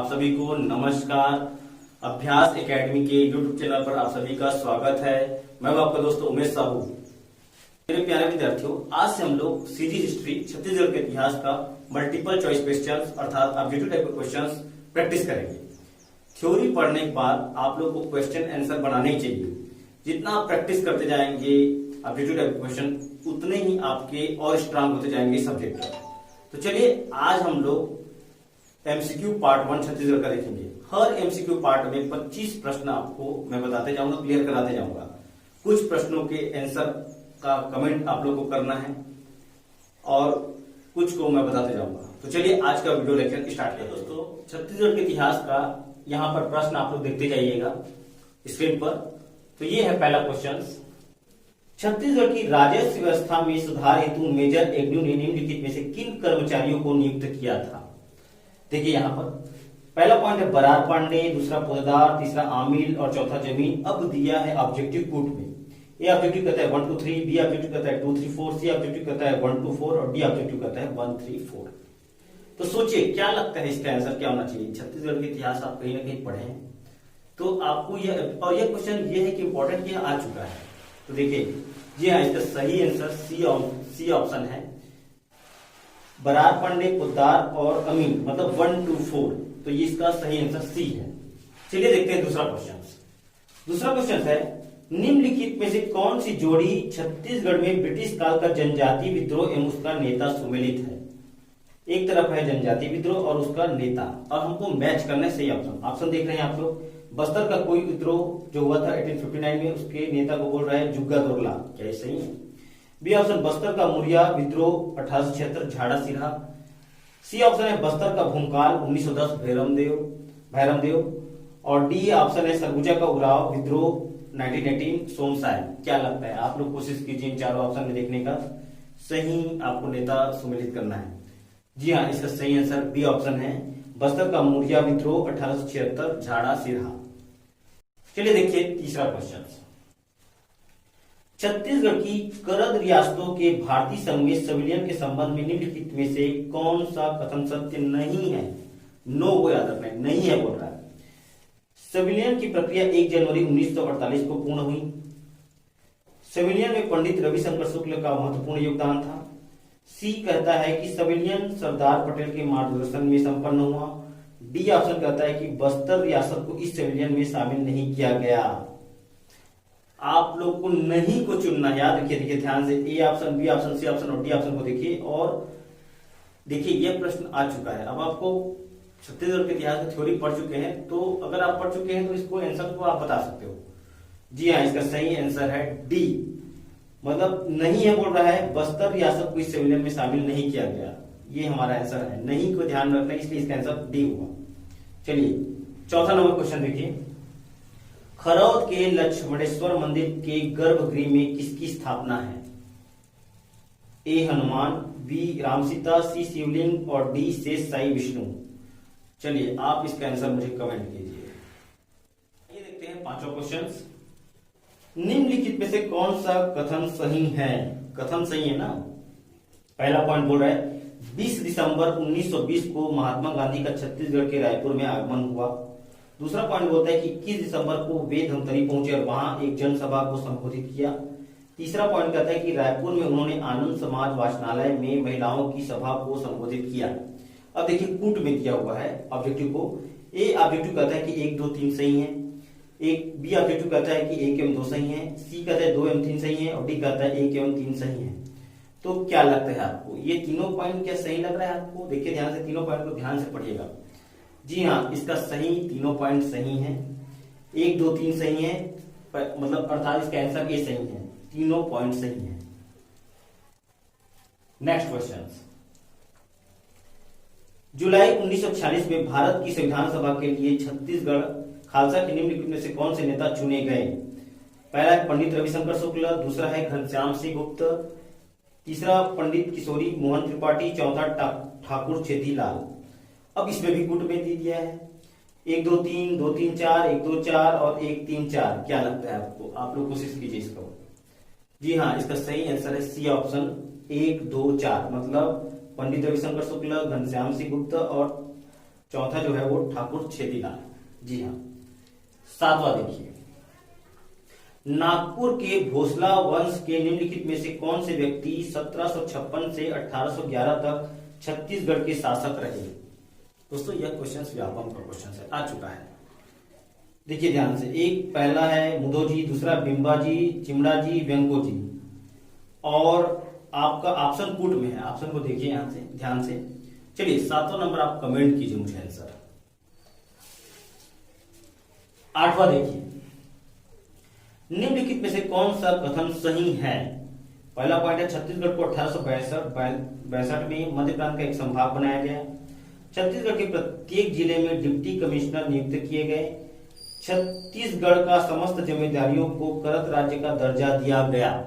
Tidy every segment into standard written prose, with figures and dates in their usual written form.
आप सभी को नमस्कार। अभ्यास एकेडमी के यूट्यूब चैनल पर आप सभी का स्वागत है। मैं हूं आपका दोस्त उमेश साहू। मेरे प्यारे विद्यार्थियों, आज से हम लोग सीजी हिस्ट्री छत्तीसगढ़ के इतिहास का मल्टीपल चॉइस क्वेश्चंस अर्थात ऑब्जेक्टिव टाइप के क्वेश्चंस प्रैक्टिस करेंगे। थ्योरी पढ़ने के बाद आप लोग को क्वेश्चन आंसर बनाने ही चाहिए। जितना आप प्रैक्टिस करते जाएंगे ऑब्जेक्टिव टाइप के क्वेश्चन, उतने ही आपके और स्ट्रांग होते जाएंगे सब्जेक्ट पर। तो चलिए आज हम लोग एमसीक्यू पार्ट 1 छत्तीसगढ़ का देखेंगे। हर एमसीक्यू पार्ट में 25 प्रश्न आपको मैं बताते जाऊंगा, क्लियर कराते जाऊंगा। कुछ प्रश्नों के आंसर का कमेंट आप लोग को करना है और कुछ को मैं बताते जाऊंगा। तो चलिए आज का वीडियो लेक्चर स्टार्ट करें। दोस्तों, छत्तीसगढ़ के इतिहास का यहाँ पर प्रश्न आप लोग देखते जाइएगा स्क्रीन पर। तो ये है पहला क्वेश्चन। छत्तीसगढ़ की राजस्व व्यवस्था में सुधार हेतु मेजर एग्न्यू ने निम्नलिखित में से किन कर्मचारियों को नियुक्त किया था? देखिए यहाँ पर पहला पॉइंट है बरार पांडे, दूसरा पोदार, तीसरा आमिल और चौथा जमीन। अब दिया है ऑब्जेक्टिव कूट में। ए ऑब्जेक्टिव कहता है 1 2 3, बी ऑब्जेक्टिव कहता है 2 3 4, सी ऑब्जेक्टिव कहता है 1 2 4 और डी ऑब्जेक्टिव कहता है 1 3 4। तो सोचिए क्या लगता है इसका आंसर क्या होना चाहिए? छत्तीसगढ़ के इतिहास आप कहीं ना कहीं पढ़े हैं तो आपको यह और यह क्वेश्चन ये है कि इंपॉर्टेंट यह आ चुका है। तो देखिए जी हाँ, इसका सही आंसर सी ऑप्शन है। बरार पांडे, पोद्दार और अमीन मतलब 1 2 4। तो ये इसका सही आंसर सी है। चलिए देखते हैं दूसरा क्वेश्चन। दूसरा क्वेश्चन है निम्नलिखित में से कौन सी जोड़ी छत्तीसगढ़ में ब्रिटिश काल का जनजाति विद्रोह एवं उसका नेता सुमेलित है? एक तरफ है जनजाति विद्रोह और उसका नेता, और हमको मैच करना है सही ऑप्शन। ऑप्शन देख रहे हैं आप लोग। बस्तर का कोई विद्रोह जो हुआ था 1859 में, उसके नेता को बोल रहा है जुग्गा दोरला। क्या ये सही है? बी ऑप्शन बस्तर का मुरिया विद्रोह 1876 झाड़ा सिरहा। सी ऑप्शन है बस्तर का भूमकाल 1910 भैरमदेव। और डी ऑप्शन है सरगुजा का उराव विद्रोह 1918 सोमसाय। क्या लगता है? आप लोग कोशिश कीजिए इन चारों ऑप्शन में देखने का। सही आपको नेता सुमेलित करना है। जी हाँ, इसका सही आंसर बी ऑप्शन है बस्तर का मुरिया विद्रोह 1876 झाड़ा सिरहा। चलिए देखिए तीसरा क्वेश्चन। छत्तीसगढ़ की करद रियासतों के भारतीय संघ में संविलियन के संबंध में निम्नलिखित में से कौन सा कथन सत्य नहीं है? नो को याद रखना है, नहीं है बोल रहा है। संविलियन की प्रक्रिया 1 जनवरी 1948 को पूर्ण हुई। संविलियन में पंडित रविशंकर शुक्ल का महत्वपूर्ण योगदान था। सी कहता है कि संविलियन सरदार पटेल के मार्गदर्शन में संपन्न हुआ। डी ऑप्शन कहता है कि बस्तर रियासत को इस संविलियन में शामिल नहीं किया गया। आप लोग को नहीं को चुनना, याद रखिए। देखिए ध्यान से, A option, B option, C option और डी ऑप्शन को देखिए। और देखिए यह प्रश्न आ चुका है। अब आपको छत्तीसगढ़ के इतिहास की थ्योरी पढ़ चुके हैं, तो अगर आप पढ़ चुके हैं तो इसको आंसर को आप बता सकते हो। जी हाँ, इसका सही आंसर है डी, मतलब नहीं है बोल रहा है बस्तर रियासत को इस संविलियन में शामिल नहीं किया गया। ये हमारा आंसर है, नहीं को ध्यान रखना, इसलिए इसका आंसर डी हुआ। चलिए चौथा नंबर क्वेश्चन देखिए। खरौद के लक्ष्मणेश्वर मंदिर के गर्भगृह में किसकी स्थापना है? ए हनुमान, बी रामसीता, सी शिवलिंग और डी शेष साई विष्णु। चलिए आप इसका आंसर मुझे कमेंट कीजिए। ये देखते हैं पांचों क्वेश्चंस। निम्नलिखित में से कौन सा कथन सही है? कथन सही है ना। पहला पॉइंट बोल रहा है 20 दिसंबर 1920 को महात्मा गांधी का छत्तीसगढ़ के रायपुर में आगमन हुआ। दूसरा पॉइंट बोलता है कि 21 दिसंबर को वे धमतरी पहुंचे और वहां एक जनसभा को संबोधित किया। तीसरा पॉइंट कहता है कि रायपुर में उन्होंने आनंद समाज वाचनालय में महिलाओं की सभा को संबोधित किया। अब देखिए कूट में दिया हुआ है ऑब्जेक्टिव को। ए ऑब्जेक्टिव कहता है कि 1 2 3 सही है। एक बी ऑब्जेक्टिव कहता है कि 1 एवं 2 सही है। सी कहता है 2 एवं 3 सही है और डी कहता है 1 एवं 3 सही है। तो क्या लगता है आपको? ये तीनों पॉइंट क्या सही लग रहा है आपको? देखिए ध्यान से, तीनों पॉइंट को ध्यान से पढ़िएगा। जी हाँ, इसका सही तीनों पॉइंट सही है। 1 2 3 सही है, मतलब अर्थात इसका आंसर ए सही है। तीनों पॉइंट सही है। Next question. जुलाई 1946 में भारत की संविधान सभा के लिए छत्तीसगढ़ खालसा के निम्नलिखित में से कौन से नेता चुने गए? पहला है पंडित रविशंकर शुक्ल, दूसरा है घनश्याम सिंह गुप्त, तीसरा पंडित किशोरी मोहन त्रिपाठी, चौथा ठाकुर छेदीलाल। अब इसमें भी कूट में दे दिया है 1 2 3, 2 3 4, 1 2 4 और 1 3 4। क्या लगता है आपको? आप लोग कोशिश कीजिए इसको। जी हाँ, इसका सही आंसर है सी ऑप्शन 1 2 4, मतलब पंडित रविशंकर शुक्ल, घनश्याम सिंह गुप्त और चौथा जो है वो ठाकुर छेदीलाल। जी हाँ। सातवां देखिए, नागपुर के भोसला वंश के निम्नलिखित में से कौन से व्यक्ति 1756 से 1811 तक छत्तीसगढ़ के शासक रहे। दोस्तों यह क्वेश्चन व्यापक का क्वेश्चन है, आ चुका है। देखिए ध्यान से, एक पहला है मुदोजी, दूसरा बिंबाजी, चिमड़ाजी, वेंकोजी, और आपका ऑप्शन पुट में है। ऑप्शन को देखिए यहां से ध्यान से। चलिए 7वां नंबर आप कमेंट कीजिए मुझे आंसर। 8वां देखिए, निम्नलिखित में से कौन सा कथन सही है। पहला पॉइंट है छत्तीसगढ़ को 1862 में मध्य प्रांत का एक संभाग बनाया गया। छत्तीसगढ़ के प्रत्येक जिले में डिप्टी कमिश्नर नियुक्त किए गए। छत्तीसगढ़ का समस्त जिम्मेदारियों को करत राज्य का दर्जा दिया गया।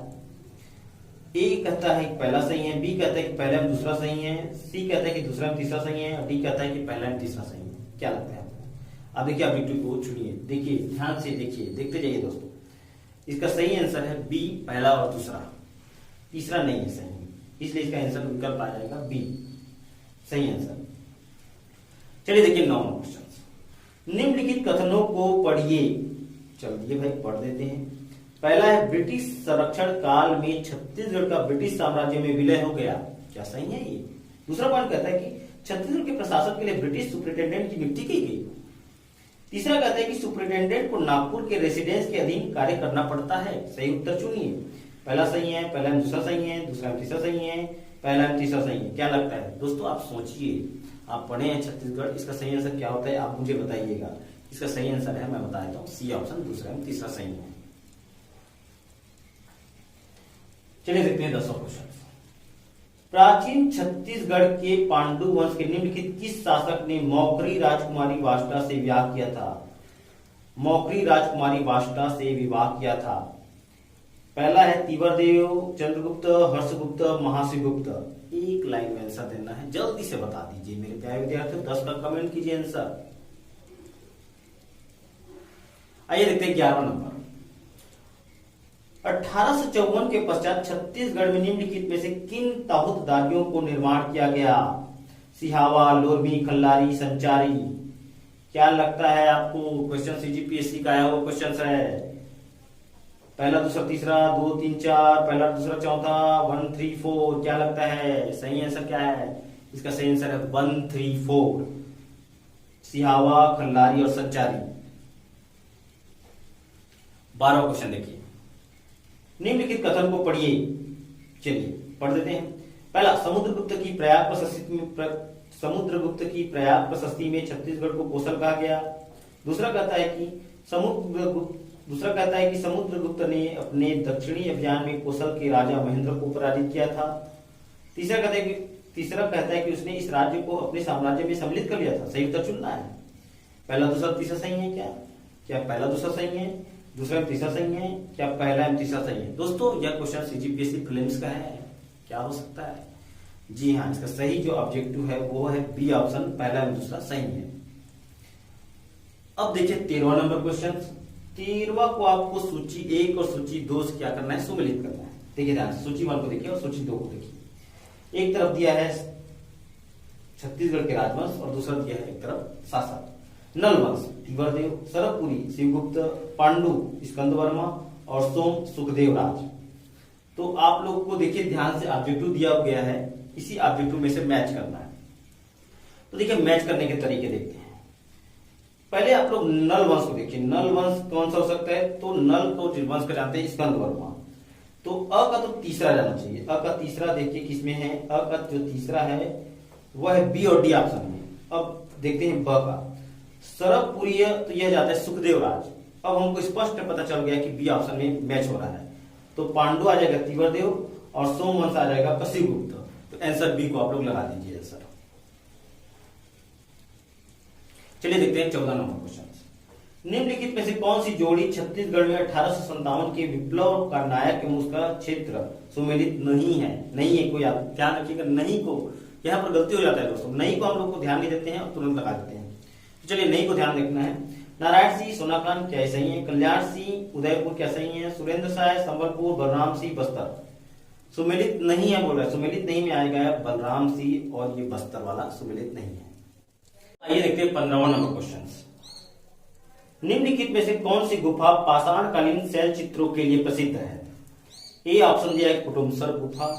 ए कहता है कि पहला सही है, बी कहता है कि पहला में दूसरा सही है, सी कहता है कि दूसरा में तीसरा सही है, और डी कहता है कि पहला में तीसरा सही है। क्या लगता है आपको? अब देखिए ऑब्जेक्टिव को चुनिए, देखिए ध्यान से देखिए, देखते जाइए दोस्तों। इसका सही आंसर है बी, पहला और दूसरा, तीसरा नहीं है सही, इसलिए इसका आंसर विकल्प आ जाएगा बी, सही आंसर। चलिए देखिए 9वां क्वेश्चन, निम्नलिखित कथनों को पढ़िए। चलिए भाई पढ़ देते हैं। पहला है ब्रिटिश संरक्षण काल में छत्तीसगढ़ का ब्रिटिश साम्राज्य में विलय हो गया। क्या सही है ये? दूसरा पॉइंट कहता है कि छत्तीसगढ़ के प्रशासन के लिए ब्रिटिश सुपरिटेंडेंट की नियुक्ति की गई। तीसरा कहता है कि सुपरिटेंडेंट को नागपुर के रेसिडेंस के अधीन कार्य करना पड़ता है। सही उत्तर चुनिए। पहला सही है, पहला में दूसरा सही है, दूसरा में तीसरा सही है, पहला में तीसरा सही है। क्या लगता है दोस्तों? आप सोचिए, आप पढ़े हैं छत्तीसगढ़, इसका सही आंसर क्या होता है आप मुझे बताइएगा। इसका सही आंसर है, मैं बता देता हूँ, सी ऑप्शन, दूसरा में तीसरा सही है। चलिए देखते हैं 10वां क्वेश्चन। प्राचीन छत्तीसगढ़ के पांडु वंश के निम्नलिखित किस शासक ने मौखरी राजकुमारी वाष्टा से विवाह किया था? मौखरी राजकुमारी वाष्टा से विवाह किया था। पहला है तीवरदेव, चंद्रगुप्त, हर्षगुप्त, महाशिवगुप्त। एक लाइन में आंसर देना है, जल्दी से बता दीजिए मेरे प्यारे विद्यार्थियों। 10 का कमेंट कीजिए आंसर। आइए देखते हैं 11वां नंबर। 1854 के पश्चात छत्तीसगढ़ में निम्नलिखित में से किन ताहुतदारियों को निर्माण किया गया? सिहावा, लोरमी, खल्लारी, संचारी। क्या लगता है आपको? क्वेश्चन सीजीपीएससी का आया हुआ क्वेश्चन है। पहला, दूसरा, तीसरा, 2, 3, 4, पहला, दूसरा, चौथा, 1, 3, 4। क्या लगता है सही आंसर क्या है? इसका सही आंसर है 1, 3, 4, सिहावा, खल्लारी और संचारी। 12वां क्वेश्चन देखिए, निम्नलिखित कथन को पढ़िए। चलिए पढ़ देते हैं। पहला, समुद्रगुप्त की प्रयाग प्रशस्ति में छत्तीसगढ़ को कौशल कहा गया। दूसरा कहता है कि समुद्रगुप्त ने अपने दक्षिणी अभियान में कौशल के राजा महेंद्र को पराजित किया था। तीसरा कहता है कि उसने इस राज्य को अपने साम्राज्य में सम्मिलित कर लिया था। सही उत्तर चुनना है। पहला, दूसरा, तीसरा सही है क्या पहला, दूसरा सही है, दूसरा में तीसरा सही है, क्या पहला में तीसरा सही है? दोस्तों यह क्वेश्चन सीजीपीएससी प्रीलिम्स का है। क्या हो सकता है? जी हाँ, इसका सही जो ऑब्जेक्टिव है वो है बी ऑप्शन, पहला में दूसरा सही है। अब देखिए 13वां नंबर क्वेश्चन। 13वां को आपको सूची 1 और सूची 2 से क्या करना है? सुमेलित करना है। देखिए ध्यान से, सूची 1 को देखिए और सूची 2 को देखिए। एक तरफ दिया है छत्तीसगढ़ के राजवंश और दूसरा दिया है एक तरफ शासक। नल वंश तीवरदेव, सरबपुरी शिवगुप्त, पांडु स्कंद वर्मा और सोम सुखदेव राज। तो आप लोग को देखिए ध्यान से ऑब्जेक्टिव दिया गया है, इसी ऑब्जेक्टिव में से मैच करना है। तो देखिए मैच करने के तरीके देखते हैं। पहले आप लोग नल वंश को देखिए। नल वंश कौन सा हो सकता है? तो नल को वंश का जानते हैं स्कंद वर्मा। तो अ का तो तीसरा जाना चाहिए। अ का तीसरा देखिए किसमें है? अ का जो तीसरा है वह है बी और डी ऑप्शन में। अब देखते हैं ब का सरबपुरी, तो यह जाता है सुखदेव राज। अब हमको स्पष्ट पता चल गया कि बी ऑप्शन में मैच हो रहा है। तो पांडु आ जाएगा तीवरदेव और सोमवंश आ जाएगा कशिगुप्त। तो आंसर बी को आप लोग लगा दीजिए आंसर। चलिए देखते हैं 14 नंबर क्वेश्चन। निम्नलिखित में से कौन सी जोड़ी छत्तीसगढ़ में 1857 के विप्लव का नायक एवं उसका क्षेत्र सुमेलित नहीं है? नहीं है कोई, आप ध्यान रखिएगा, नहीं को यहां पर गलती हो जाता है दोस्तों। नहीं को हम लोग को ध्यान नहीं देते हैं और तुरंत लगा देते हैं। चलिए नहीं को ध्यान रखना है। नारायण सिंह सोनाकांड क्या सही है? कल्याण सिंह उदयपुर क्या सही है? सुरेंद्र साय संबलपुर, बलराम सिंह बस्तर। सुमेलित नहीं है बोल रहा है, सुमेलित नहीं में आएगा बलराम सिंह और ये बस्तर वाला सुमेलित नहीं है। आइए देखते हैं 15वां नंबर क्वेश्चन। निम्नलिखित में से कौन सी गुफा पाषाणकालीन शैल चित्रों के लिए प्रसिद्ध है? ए ऑप्शन दिया है कुटुम्बसर गुफा,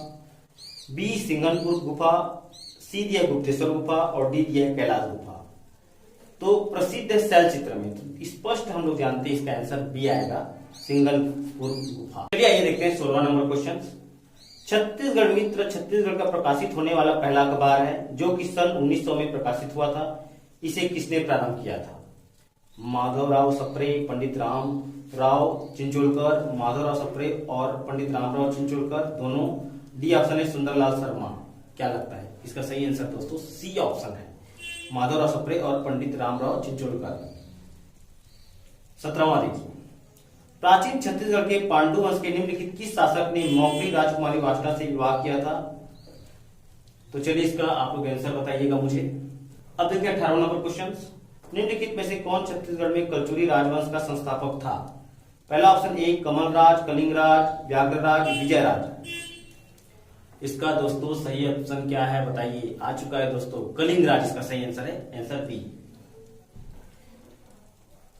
बी सिंघनपुर गुफा, सी दिया गुप्तेश्वर गुफा और डी दिया है कैलाश गुफा। तो प्रसिद्ध है शैल चित्र में, तो स्पष्ट हम लोग जानते हैं इसका आंसर बी आएगा, सिंघनपुर गुफा। चलिए आइए देखते हैं 16वां नंबर क्वेश्चन। छत्तीसगढ़ मित्र छत्तीसगढ़ का प्रकाशित होने वाला पहला अखबार है जो कि सन 1900 में प्रकाशित हुआ था। इसे किसने प्रारंभ किया था? माधवराव सप्रे, पंडित राम राव चिंचोलकर, माधवराव सप्रे और पंडित रामराव चिंचोलकर दोनों। डी ऑप्शन है सुंदरलाल शर्मा। क्या लगता है इसका सही आंसर? दोस्तों सी ऑप्शन है, माधवराव सप्रे और पंडित रामराव चिंचोलकर। 17वां देखिए, प्राचीन छत्तीसगढ़ के पांडु वंश के निम्नलिखित किस शासक ने मौखरी राजकुमारी वासना से विवाह किया था? तो चलिए इसका आप लोग आंसर बताइएगा मुझे। अब देखिए 18वां नंबर क्वेश्चन। निम्नलिखित में से कौन छत्तीसगढ़ में कलचुरी राजवंश का संस्थापक था? पहला ऑप्शन ए कमलराज, कलिंगराज, व्याघ्रराज, विजयराज। इसका दोस्तों सही ऑप्शन क्या है बताइए? आ चुका है दोस्तों, कलिंगराज इसका सही आंसर है, आंसर बी।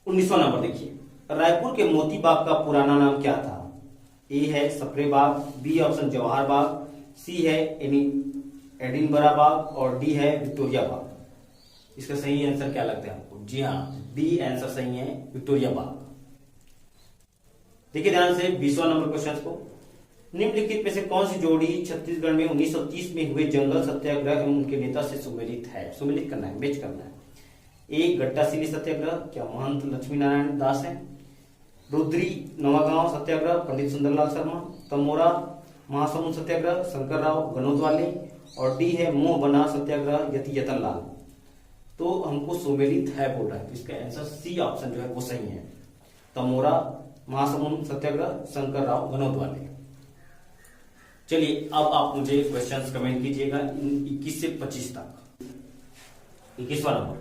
19वां नंबर देखिए, रायपुर के मोती बाग का पुराना नाम क्या था? ए है सप्रे बाग, बी ऑप्शन जवाहर बाग, सी है एडिनबरा बाग और डी है विक्टोरिया बाग। इसका सही आंसर क्या लगता है आपको? जी हाँ, बी आंसर सही है, विक्टोरिया बाग। देखिए ध्यान से 20वां नंबर क्वेश्चन को। निम्नलिखित में से कौन सी जोड़ी छत्तीसगढ़ में 1930 में हुए जंगल सत्याग्रह एवं उनके नेता से सुमेलित है? सुमेलित करना है, मैच करना है। ए गट्टासिली सत्याग्रह, क्या महंत लक्ष्मी नारायण दास है? रुद्री नवागांव सत्याग्रह, पंडित सुंदरलाल शर्मा। तमोरा महासमुंद सत्याग्रह, शंकरराव गनोदवाले और डी है मोह बना सत्याग्रह, यति यतनलाल। तो हमको सुमेलित है बोल रहा है, तो इसका आंसर सी ऑप्शन जो है वो सही है, तमोरा महासमुंद सत्याग्रह, शंकरराव गनोदवाले। चलिए अब आप मुझे क्वेश्चंस कमेंट कीजिएगा 21 से 25 तक। 21वां नंबर,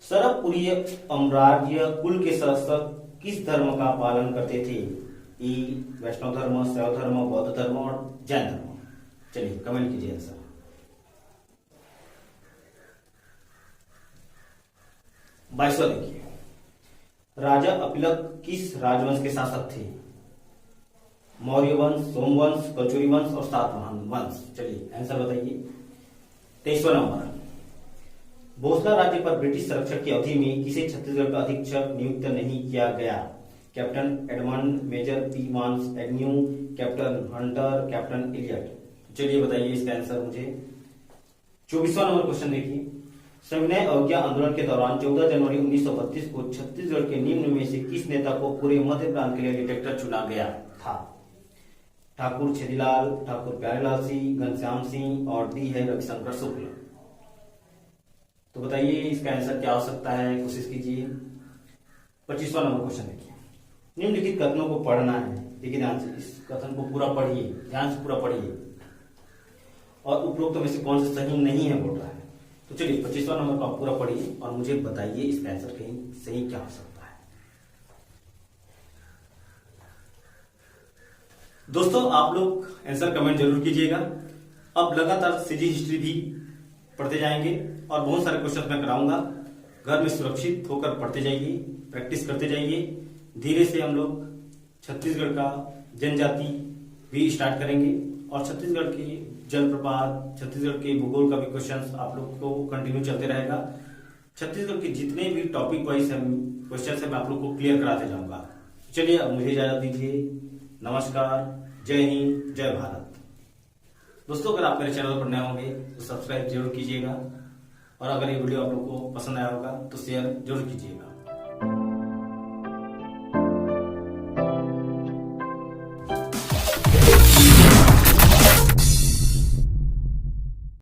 सरबपुरीय अम्राज्य कुल के शासक किस धर्म का पालन करते थे? ई वैष्णव धर्म, शैव धर्म, बौद्ध धर्म और जैन धर्म। चलिए कमेंट कीजिए आंसर। 22वां देखिए, राजा अपिलक किस राजवंश के शासक थे? मौर्य वंश, सोमवंश, कलचुरी वंश और सातवाहन वंश। चलिए आंसर बताइए। 23वां नंबर, भोसला राज्य पर ब्रिटिश संरक्षण की अवधि में किसे छत्तीसगढ़ का अधीक्षक नियुक्त नहीं किया गया? Captain Edmund, major P Vans Agnew, captain Hunter, captain Elliot. चलिए बताइए इसका आंसर मुझे। 24वां नंबर क्वेश्चन देखिए, सविनय अवज्ञा आंदोलन के दौरान 14 जनवरी 1932 को छत्तीसगढ़ के निम्न में से किस नेता को पूरे मध्य प्रांत के लिए डिटेक्टर चुना गया था? ठाकुर छेदीलाल, ठाकुर प्यारेलाल सिंह, घनश्याम सिंह और डी है रविशंकर शुक्ल। तो बताइए इसका आंसर क्या हो सकता है, कोशिश कीजिए। 25वां नंबर क्वेश्चन देखिए, निम्नलिखित कथनों को पढ़ना है। देखिए ध्यान से, इस कथन को पूरा पढ़िए, ध्यान से पूरा पढ़िए और उपरोक्त में से कौन सा सही नहीं है बोल रहा है। तो चलिए 25वां नंबर को आप पूरा पढ़िए और मुझे बताइए इसका आंसर कहीं सही क्या हो सकता है। दोस्तों आप लोग आंसर कमेंट जरूर कीजिएगा। अब लगातार सीजी हिस्ट्री भी पढ़ते जाएंगे और बहुत सारे क्वेश्चन मैं कराऊंगा। घर में सुरक्षित होकर पढ़ते जाइए, प्रैक्टिस करते जाइए। धीरे से हम लोग छत्तीसगढ़ का जनजाति भी स्टार्ट करेंगे और छत्तीसगढ़ की जलप्रपात, छत्तीसगढ़ के भूगोल का भी क्वेश्चंस आप लोग को कंटिन्यू चलते रहेगा। छत्तीसगढ़ के जितने भी टॉपिक वाइज क्वेश्चन है मैं आप लोग को क्लियर कराते जाऊंगा। चलिए अब मुझे इजाजत दीजिए। नमस्कार, जय हिंद, जय भारत। दोस्तों अगर आप मेरे चैनल पर नए होंगे तो सब्सक्राइब जरूर कीजिएगा और अगर ये वीडियो आप लोग को पसंद आया होगा तो शेयर जरूर कीजिएगा।